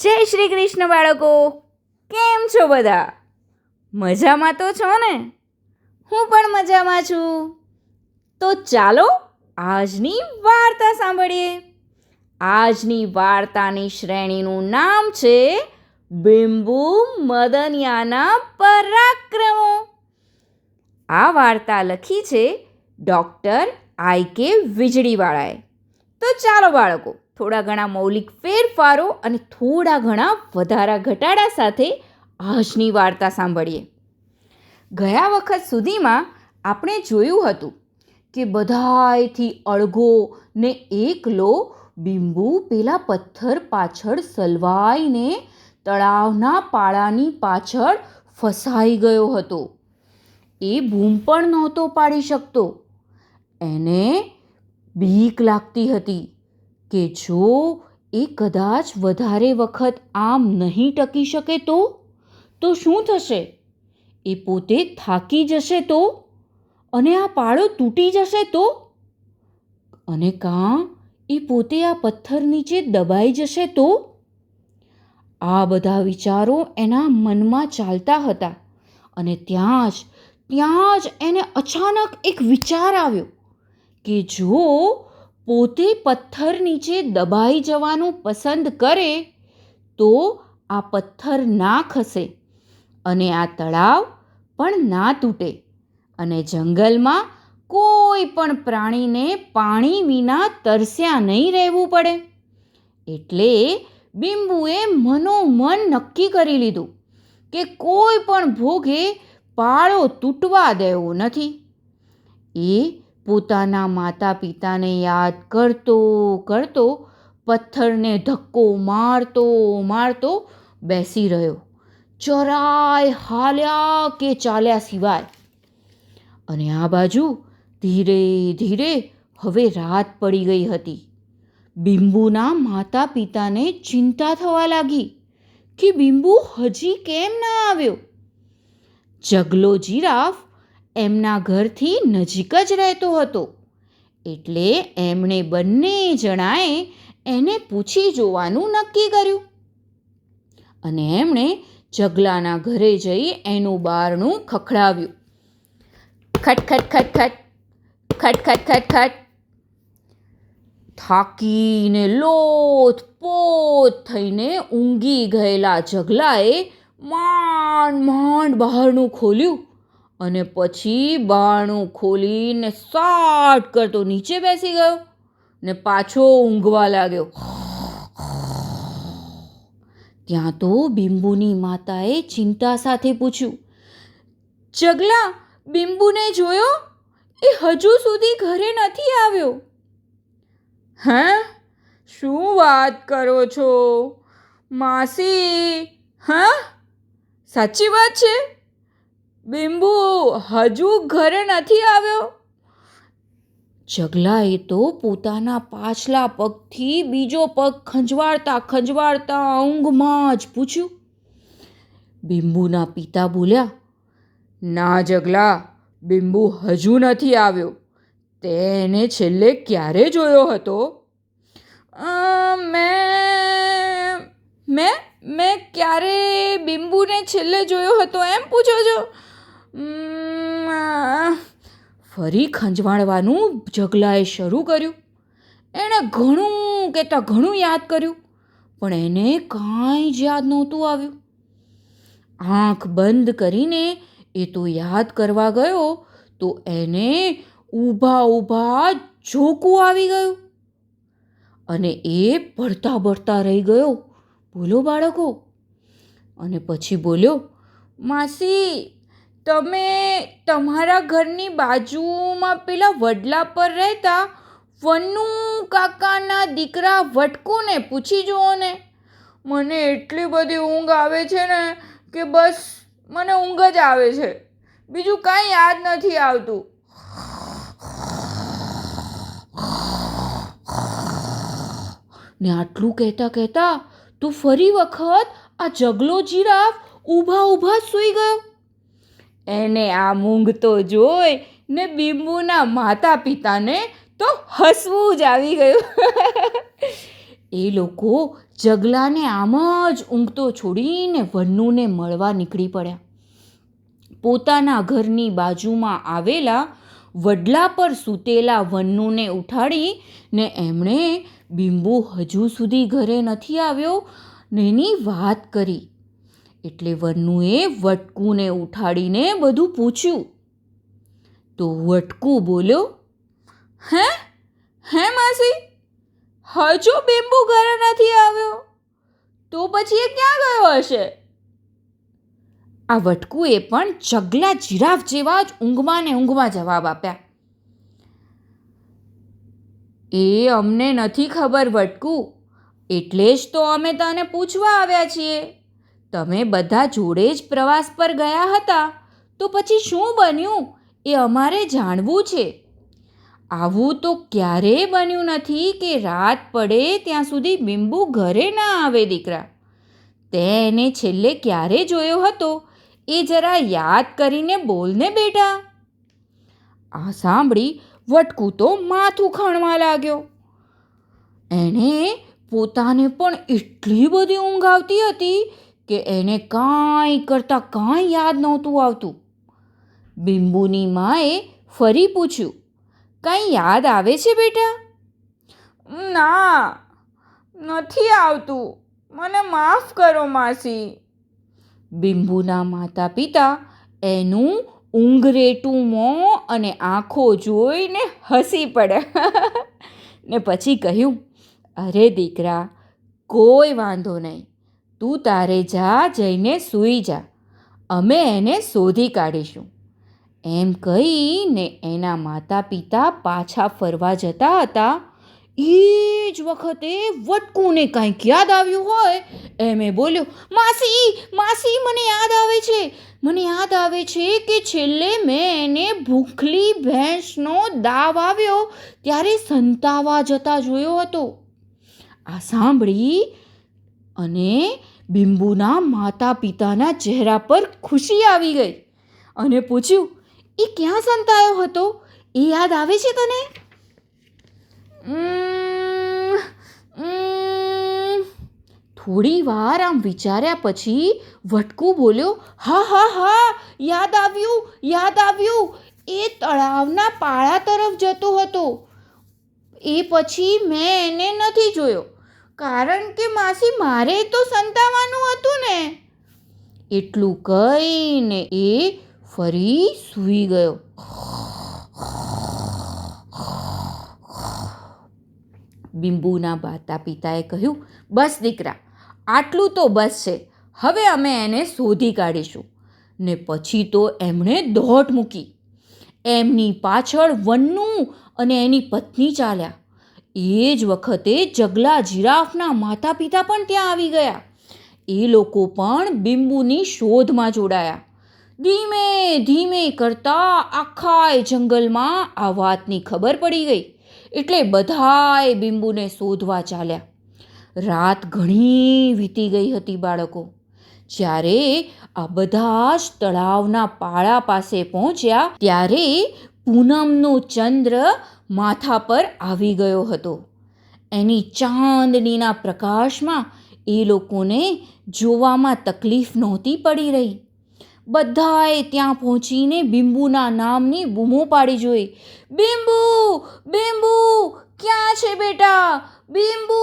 જય શ્રી કૃષ્ણ બાળકો, કેમ છો બધા? મજામાં તો છો ને? હું પણ મજામાં છું. તો ચાલો આજની વાર્તા સાંભળીએ. આજની વાર્તાની શ્રેણીનું નામ છે બિંબુ મદનિયાના પરાક્રમો. આ વાર્તા લખી છે ડૉક્ટર I.K. વીજળીવાળાએ. તો ચાલો બાળકો, થોડા ઘણા મૌલિક ફેરફારો અને થોડા ઘણા વધારા ઘટાડા સાથે આજની વાર્તા સાંભળીએ. ગયા વખત સુધીમાં આપણે જોયું હતું કે બધાયથી અળગો ને એકલો બિંબુ પેલા પથ્થર પાછળ સલવાઈને તળાવના પાળાની પાછળ ફસાઈ ગયો હતો. એ બૂમ પણ નહોતો પાડી શકતો. એને બીક લાગતી હતી કે જો એ કદાચ વધારે વખત આમ નહીં ટકી શકે તો શું થશે? એ પોતે થાકી જશે તો? અને આ પાળો તૂટી જશે તો? અને કાં એ પોતે આ પથ્થર નીચે દબાઈ જશે તો? આ બધા વિચારો એના મનમાં ચાલતા હતા અને ત્યાં જ એને અચાનક એક વિચાર આવ્યો કે જો પોતે પથ્થર નીચે દબાઈ જવાનું પસંદ કરે તો આ પથ્થર ના ખસે અને આ તળાવ પણ ના તૂટે અને જંગલમાં કોઈ પણ પ્રાણીને પાણી વિના તરસ્યા નહીં રહેવું પડે. એટલે બિંબુએ મનોમન નક્કી કરી લીધું કે કોઈ પણ ભોગે પાળો તૂટવા દેવો નથી. એ પોતાના માતા પિતાને યાદ કરતો કરતો પથ્થરને ધક્કો મારતો બેસી રહ્યો, જરાય હાલ્યા કે ચાલ્યા સિવાય. અને આ બાજુ ધીરે ધીરે હવે રાત પડી ગઈ હતી. બિંબુના માતા પિતાને ચિંતા થવા લાગી કે બિંબુ હજી કેમ ના આવ્યો. જગલો જીરાફ એમના ઘરથી નજીક જ રહેતો હતો. એટલે એમણે બંને જણાએ એને પૂછી જોવાનું નક્કી કર્યું અને એમણે જગલાના ઘરે જઈ એનું બારણું ખખડાવ્યું. ખટ ખટ ખટ ખટ, ખટ ખટ ખટ ખટ. થાકીને લોથપોથ થઈને ઊંઘી ગયેલા જગલાએ માંડ બહારણું ખોલ્યું અને પછી બારણું ખોલીને સાટ કરતો નીચે બેસી ગયો ને પાછો ઊંઘવા લાગ્યો. ત્યાં તો બિંબુની માતાએ ચિંતા સાથે પૂછ્યું, જગલા, બિંબુને જોયો? એ હજુ સુધી ઘરે નથી આવ્યો. હે? શું વાત કરો છો માસી? હા, સાચી વાત છે? બિંબુ હજુ ઘરે નથી આવ્યો? જગલાએ તો પોતાના પાછલા પગથી બીજો પગ ખંજવાળતા ઊંઘમાં જ પૂછ્યું. બિંબુના પિતા બોલ્યા, ના જગલા, બિંબુ હજુ નથી આવ્યો. તે એને છેલ્લે ક્યારે જોયો હતો? મેં ક્યારે બિંબુને છેલ્લે જોયો હતો એમ પૂછો છો? ફરી ખંજવાળવાનું જગલાએ શરૂ કર્યું. એણે ઘણું કહેતા ઘણું યાદ કર્યું, પણ એને કાંઈ જ યાદ નહોતું આવ્યું. આંખ બંધ કરીને એ તો યાદ કરવા ગયો તો એને ઊભા ઝોકું આવી ગયું અને એ ભળતા રહી ગયો. બોલો બાળકો. અને પછી બોલ્યો, માસી, તમે તમારા ઘરની બાજુમાં પેલા વડલા પર રહેતા વનુ કાકાના દીકરા વટકુને પૂછી જુઓ ને. મને એટલી બધી ઊંઘ આવે છે ને કે બસ મને ઊંઘ જ આવે છે, બીજું કાંઈ યાદ નથી આવતું. ને આટલું કહેતા તો ફરી વખત આ જગલો જીરાફ ઊભા સૂઈ ગયો. એને આ મૂંગતો જોઈ ને બિંબુના માતા પિતાને તો હસવું જ આવી ગયું. એ લોકો જગલાને આમ જ ઊંઘતો છોડીને વન્નુને મળવા નીકળી પડ્યા. પોતાના ઘરની બાજુમાં આવેલા વડલા પર સૂતેલા વન્નુને ઉઠાડીને એમણે બિંબુ હજુ સુધી ઘરે નથી આવ્યો ને એની વાત કરી. એટલે વન્નુએ વટકુને ઉઠાડીને બધું પૂછ્યું. તો વટકુ બોલ્યો, હે હે માસી, હજુ બિંબુ ઘરે નથી આવ્યો? તો પછી એ ક્યાં ગયો હશે? આ વટકુએ પણ ચગલા જીરાફ જેવા જ ઊંઘમાં ને ઊંઘમાં જવાબ આપ્યા. એ અમને નથી ખબર વટકુ, એટલે જ તો અમે તને પૂછવા આવ્યા છીએ. તમે બધા જોડે જ પ્રવાસ પર ગયા હતા, તો પછી શું બન્યું એ અમારે જાણવું છે. આવું તો ક્યારેય બન્યું નથી કે રાત પડે ત્યાં સુધી બિંબુ ઘરે ના આવે. દીકરા, તે એને છેલ્લે ક્યારે જોયો હતો એ જરા યાદ કરીને બોલને બેટા. આ સાંભળી વટકુ તો માથું ખણવા લાગ્યો. એણે પોતાને પણ એટલી બધી ઊંઘ આવતી હતી કે એને કાંઈ કરતાં કાંઈ યાદ નહોતું આવતું. બિંબુની માએ ફરી પૂછ્યું, કાંઈ યાદ આવે છે બેટા? ના, નથી આવતું, મને માફ કરો માસી. બિંબુના માતા પિતા એનું ઊંઘરેટું મોં અને આંખો જોઈને હસી પડ્યા ને પછી કહ્યું, અરે દીકરા, કોઈ વાંધો નહીં, તું તારે જઈને સૂઈ જા, અમે એને શોધી કાઢીશું. એમ કહીને એના માતા પિતા પાછા ફરવા જતા હતા. એ જ વખતે વટકુને કંઈક યાદ આવ્યું હોય એમ એ બોલ્યો, માસી માસી, મને યાદ આવે છે કે છેલ્લે મેં એને ભૂખલી ભેંસનો દાવ આવ્યો ત્યારે સંતાવા જતા જોયો હતો. આ સાંભળી અને બિંબુના માતા પિતાના ચહેરા પર ખુશી આવી ગઈ અને પૂછ્યું, એ ક્યાં સંતાયો હતો? એ યાદ આવે છે તને? થોડી વાર આમ વિચાર્યા પછી વટકુ બોલ્યો, હા, યાદ આવ્યું. એ તળાવના પાળા તરફ જતો હતો. એ પછી મેં એને નથી જોયો, કારણ કે માસી મારે તો સંતાવાનું હતું ને. એટલું કહીને એ ફરી સૂઈ ગયો. બિંબુના માતા પિતાએ કહ્યું, બસ દીકરા, આટલું તો બસ છે, હવે અમે એને શોધી કાઢીશું. ને પછી તો એમણે દોટ મૂકી. એમની પાછળ વન્નુ અને એની પત્ની ચાલ્યા. એ જ વખતે જગલા જીરાફના માતા પિતા પણ ત્યાં આવી ગયા. એ લોકો પણ બિંબુની શોધમાં જોડાયા. ધીમે ધીમે કરતા આખા જંગલમાં આ વાતની ખબર પડી ગઈ. એટલે બધાએ બિંબુને શોધવા ચાલ્યા. રાત ઘણી વીતી ગઈ હતી બાળકો. જ્યારે આ બધા જ તળાવના પાળા પાસે પહોંચ્યા ત્યારે પૂનમનો ચંદ્ર માથા પર આવી ગયો હતો. એની ચાંદનીના પ્રકાશમાં એ લોકોને જોવામાં તકલીફ નહોતી પડી રહી. બધાએ ત્યાં પહોંચીને બિંબુના નામની બૂમો પાડી જોઈ. બિંબુ, બિંબુ, ક્યાં છે બેટા? બિંબુ,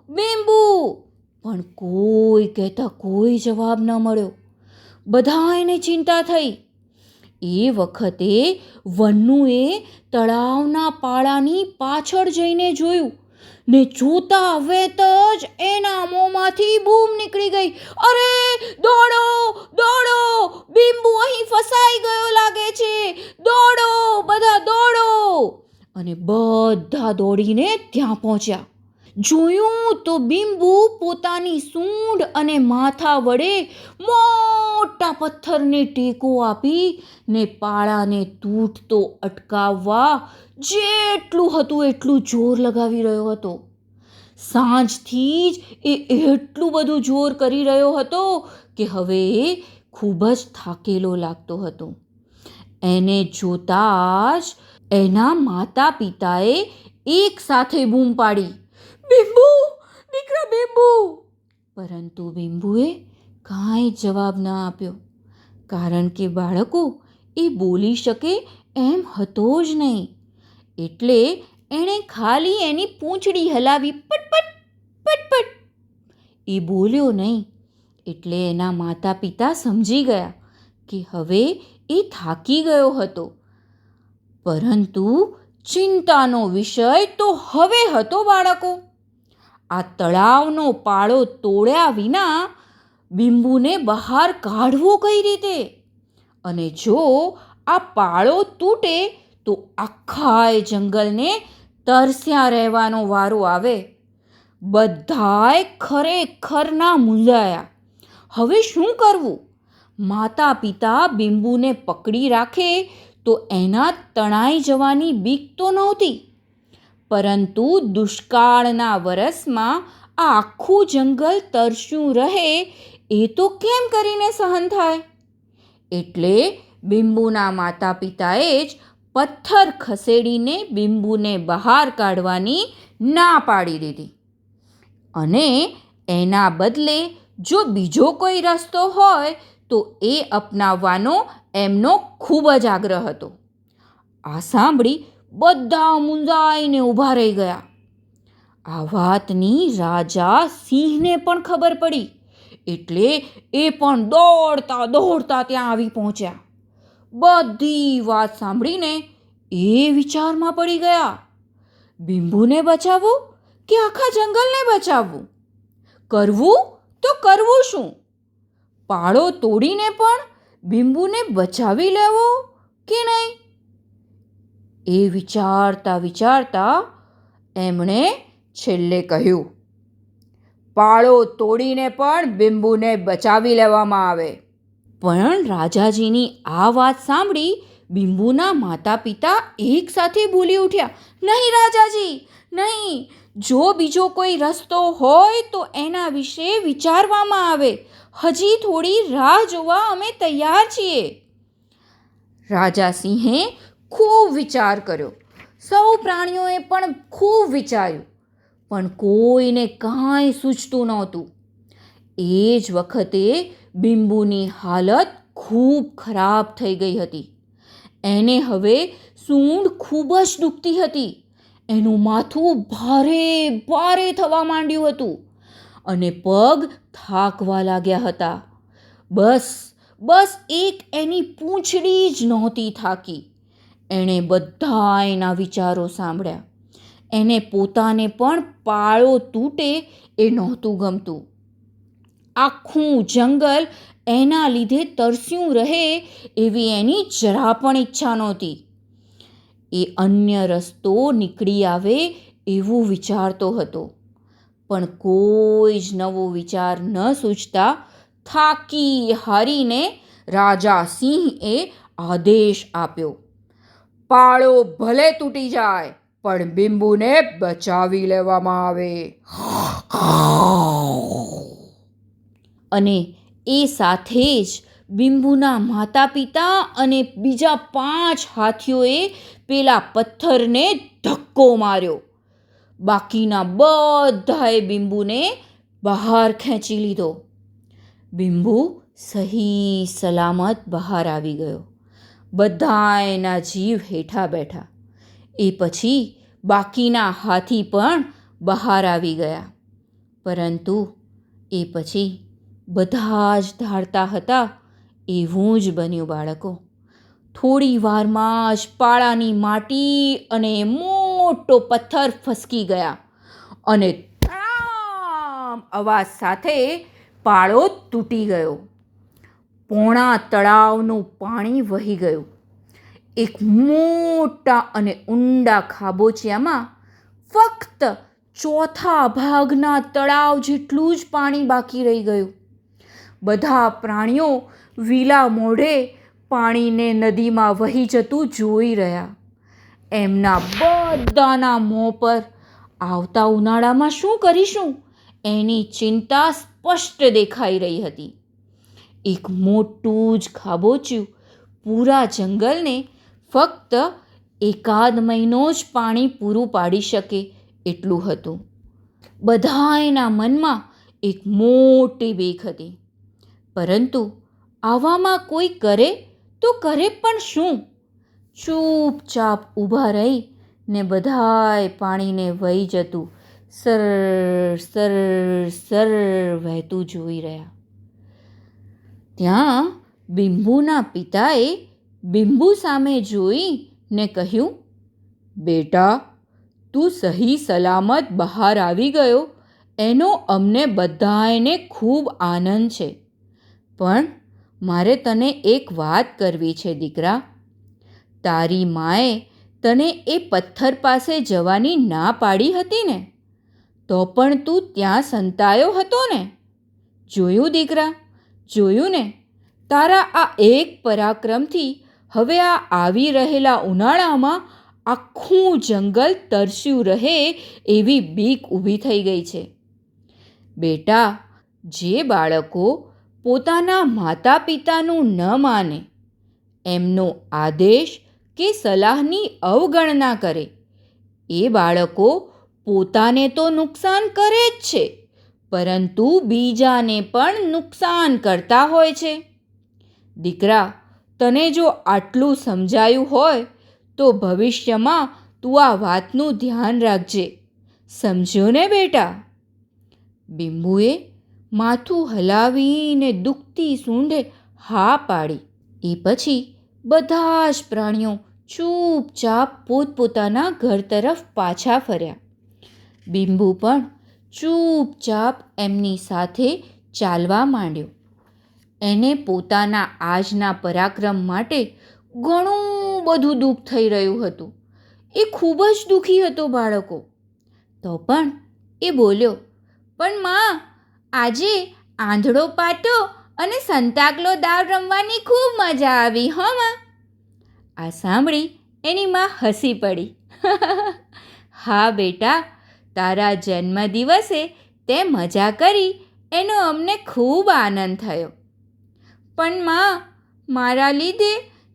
બિંબુ. પણ કોઈ કહેતા કોઈ જવાબ ન મળ્યો. બધાને ચિંતા થઈ. એ વખતે વન્નુએ તળાવના પાળાની પાછળ જઈને જોયું ને જોતા વેત જ એના મોંમાંથી બૂમ નીકળી ગઈ, અરે દોડો, દોડો, બિંબુ અહીં ફસાઈ ગયો લાગે છે, દોડો, બધા દોડો. અને બધા દોડીને ત્યાં પહોંચ્યા. જોયું તો બિંબુ પોતાની સૂંઢ અને માથા વડે મોટા પથ્થરને ટેકો આપી ને પાળાને તૂટતો અટકાવવા જેટલું હતું એટલું જોર લગાવી રહ્યો હતો. સાંજથી જ એ એટલું બધું જોર કરી રહ્યો હતો કે હવે એ ખૂબ જ થાકેલો લાગતો હતો. એને જોતા જ એના માતા પિતાએ એક સાથે બૂમ પાડી, બિંબુ, દીકરા બિંબુ. પરંતુ બિંબુએ કાંઈ જવાબ ન આપ્યો, કારણ કે બાળકો એ બોલી શકે એમ હતો જ નહીં. એટલે એણે ખાલી એની પૂંછડી હલાવી, પટપટ પટપટ. એ બોલ્યો નહીં. એટલે એના માતા પિતા સમજી ગયા કે હવે એ થાકી ગયો હતો. પરંતુ ચિંતાનો વિષય તો હવે હતો બાળકો. આ તળાવનો પાળો તોડ્યા વિના બિંબુને બહાર કાઢવો કઈ રીતે? અને જો આ પાળો તૂટે તો આખા જંગલને તરસ્યા રહેવાનો વારો આવે. બધાય ખરેખરના મૂંઝાયા. હવે શું કરવું? માતા પિતા બિંબુને પકડી રાખે તો એના તણાઈ જવાની બીક તો નહોતી, પરંતુ દુષ્કાળના વરસમાં આ આખું જંગલ તરસ્યું રહે એ તો કેમ કરીને સહન થાય? એટલે બિંબુના માતા પિતાએ જ પથ્થર ખસેડીને બિંબુને બહાર કાઢવાની ના પાડી દીધી. અને એના બદલે જો બીજો કોઈ રસ્તો હોય તો એ અપનાવવાનો એમનો ખૂબ જ આગ્રહ હતો. આ સાંભળી બધા મૂંઝાઈને ઊભા રહી ગયા. આ વાતની રાજા સિંહને પણ ખબર પડી. એટલે એ પણ દોડતા દોડતા ત્યાં આવી પહોંચ્યા. બધી વાત સાંભળીને એ વિચારમાં પડી ગયા, બિંબુને બચાવવું કે આખા જંગલને બચાવવું? કરવું તો કરવું શું? પાળો તોડીને પણ બિંબુને બચાવી લેવો કે નહીં? એ વિચારતા વિચારતા એમણે છેલ્લે કહ્યું, પાળો તોડીને પણ બિંબુને બચાવી લેવામાં આવે. પણ રાજાજીની આ વાત સાંભળી બિંબુના માતા પિતા એક સાથે બોલી ઉઠ્યા, નહીં રાજાજી, નહીં. જો બીજો કોઈ રસ્તો હોય તો એના વિશે વિચારવામાં આવે. હજી થોડી રાહ જોવા અમે તૈયાર છીએ. રાજા સિંહે ખૂબ વિચાર કર્યો. સૌ પ્રાણીઓએ પણ ખૂબ વિચાર્યું, પણ કોઈને કાંઈ સૂચતું નહોતું. એ જ વખતે બિંબુની હાલત ખૂબ ખરાબ થઈ ગઈ હતી. એને હવે સૂંઢ ખૂબ જ દુખતી હતી. એનું માથું ભારે ભારે થવા માંડ્યું હતું અને પગ થાકવા લાગ્યા હતા. બસ એક એની પૂંછડી જ નહોતી થાકી. એણે બધા એના વિચારો સાંભળ્યા. એને પોતાને પણ પાળો તૂટે એ નહોતું ગમતું. આખું જંગલ એના લીધે તરસ્યું રહે એવી એની જરા પણ ઈચ્છા નહોતી. એ અન્ય રસ્તો નીકળી આવે એવું વિચારતો હતો, પણ કોઈ જ નવો વિચાર ન સૂચતા થાકી હારીને રાજા સિંહે આદેશ આપ્યો, પાળો ભલે તૂટી જાય પણ બિંબુને બચાવી લેવામાં આવે. અને એ સાથે જ બિંબુના માતા પિતા અને બીજા 5 હાથીઓએ પેલા પથ્થરને ધક્કો માર્યો. બાકીના બધાએ બિંબુને બહાર ખેંચી લીધો. બિંબુ સહી સલામત બહાર આવી ગયો. બધા એના જીવ હેઠા બેઠા. એ પછી બાકીના હાથી પણ બહાર આવી ગયા. પરંતુ એ પછી બધા જ ધારતા હતા એવું જ બન્યું બાળકો. થોડી વારમાં જ પાળાની માટી અને મોટો પથ્થર ફસકી ગયા અને ધડામ અવાજ સાથે પાળો તૂટી ગયો. પોણા તળાવનું પાણી વહી ગયું. એક મોટા અને ઊંડા ખાબોચિયામાં ફક્ત ચોથા ભાગના તળાવ જેટલું જ પાણી બાકી રહી ગયું. બધા પ્રાણીઓ વિલા મોઢે પાણીને નદીમાં વહી જતું જોઈ રહ્યા. એમના બધાના મોં પર આવતા ઉનાળામાં શું કરીશું એની ચિંતા સ્પષ્ટ દેખાઈ રહી હતી. એક મોટું જ ખાબોચિયું પૂરા જંગલને ફક્ત 1 મહિનો જ પાણી પૂરું પાડી શકે એટલું હતું. બધાયના મનમાં એક મોટી બીક હતી, પરંતુ આવામાં કોઈ કરે તો કરે પણ શું? ચૂપચાપ ઊભા રહી ને બધાય પાણીને વહી જતું સર સર સર વહેતું જોઈ રહ્યા. ત્યાં બિંબુના પિતાએ બિંબુ સામે જોઈને કહ્યું, બેટા, તું સહી સલામત બહાર આવી ગયો એનો અમને બધાયને ખૂબ આનંદ છે. પણ મારે તને એક વાત કરવી છે દીકરા. તારી માએ તને એ પથ્થર પાસે જવાની ના પાડી હતી ને, તો પણ તું ત્યાં સંતાયો હતો ને? જોયું દીકરા, જોયું ને? તારા આ એક પરાક્રમથી હવે આ આવી રહેલા ઉનાળામાં આખું જંગલ તરસ્યું રહે એવી બીક ઊભી થઈ ગઈ છે. બેટા, જે બાળકો પોતાના માતા પિતાનું ન માને, એમનો આદેશ કે સલાહની અવગણના કરે, એ બાળકો પોતાને તો નુકસાન કરે જ છે, પરંતુ બીજાને પણ નુકસાન કરતા હોય છે. દીકરા, તને જો આટલું સમજાયું હોય તો ભવિષ્યમાં તું આ વાતનું ધ્યાન રાખજે. સમજ્યો ને બેટા? બિંબુએ માથું હલાવીને દુખતી સૂંઢે હા પાડી. એ પછી બધા જ પ્રાણીઓ ચૂપચાપ પોતપોતાના ઘર તરફ પાછા ફર્યા. બિંબુ પણ ચૂપચાપ એમની સાથે ચાલવા માંડ્યો. એને પોતાના આજના પરાક્રમ માટે ઘણું બધું દુઃખ થઈ રહ્યું હતું. એ ખૂબ જ દુઃખી હતો બાળકો. તો પણ એ બોલ્યો, પણ માં, આજે આંધળો પાટો અને સંતાકલો દાવ રમવાની ખૂબ મજા આવી હો માં. આ સાંભળી એની માં હસી પડી. હા બેટા, તારા જન્મદિવસે તે મજા કરી એનો અમને ખૂબ આનંદ થયો. પણ માં, મારા લીધે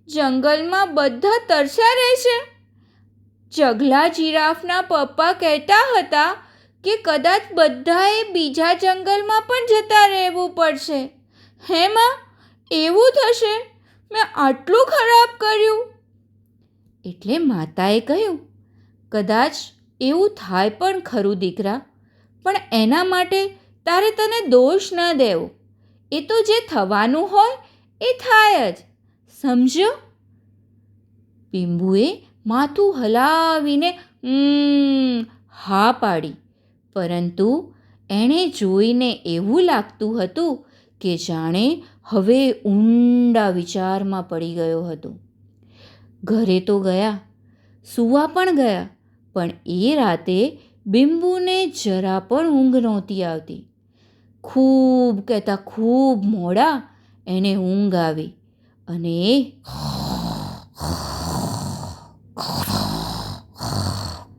જંગલમાં બધા તરસ્યા રહેશે. ચગલા જીરાફના પપ્પા કહેતા હતા કે કદાચ બધાએ બીજા જંગલમાં પણ જતા રહેવું પડશે. હે માં, એવું થશે? મેં આટલું ખરાબ કર્યું. એટલે માતાએ કહ્યું, કદાચ એવું થાય પણ ખરું દીકરા, પણ એના માટે તારે તને દોષ ન દેવો. એ તો જે થવાનું હોય એ થાય જ, સમજ્યો? બિંબુએ માથું હલાવીને હા પાડી, પરંતુ એણે જોઈને એવું લાગતું હતું કે જાણે હવે ઊંડા વિચારમાં પડી ગયો હતો. ઘરે તો ગયા, સૂવા પણ ગયા, પણ એ રાતે બિંબુને જરા પણ ઊંઘ નહોતી આવતી. ખૂબ કહેતા ખૂબ મોડા એને ઊંઘ આવી અને એ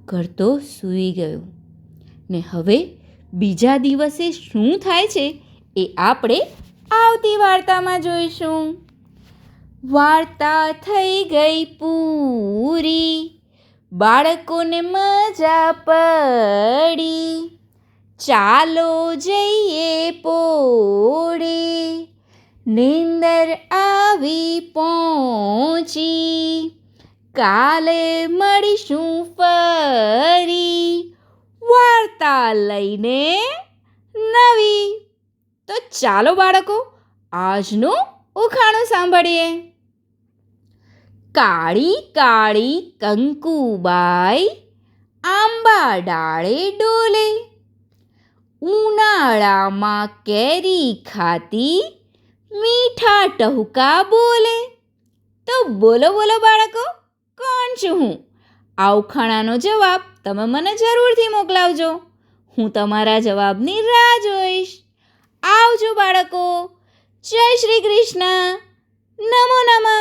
કરતો સૂઈ ગયો. ને હવે બીજા દિવસે શું થાય છે એ આપણે આવતી વાર્તામાં જોઈશું. વાર્તા થઈ ગઈ પૂરી, બાળકોને મજા પડી. ચાલો જઈએ પોળે, નીંદર આવી પહોંચી. કાલે મળીશું ફરી વાર્તા લઈને નવી. તો ચાલો બાળકો, આજનું ઉખાણું સાંભળીએ. કાળી કાળી કંકુબાઈ આંબા ડાળે ડોલે, ઉનાળામાં કેરી ખાતી મીઠા ટહુકા બોલે. તો બોલો બોલો બાળકો, કોણ છું હું? આ ઉખાણાનો જવાબ તમે મને જરૂરથી મોકલાવજો. હું તમારા જવાબની રાહ જોઈશ. આવજો બાળકો. જય શ્રી કૃષ્ણ. નમો નમઃ.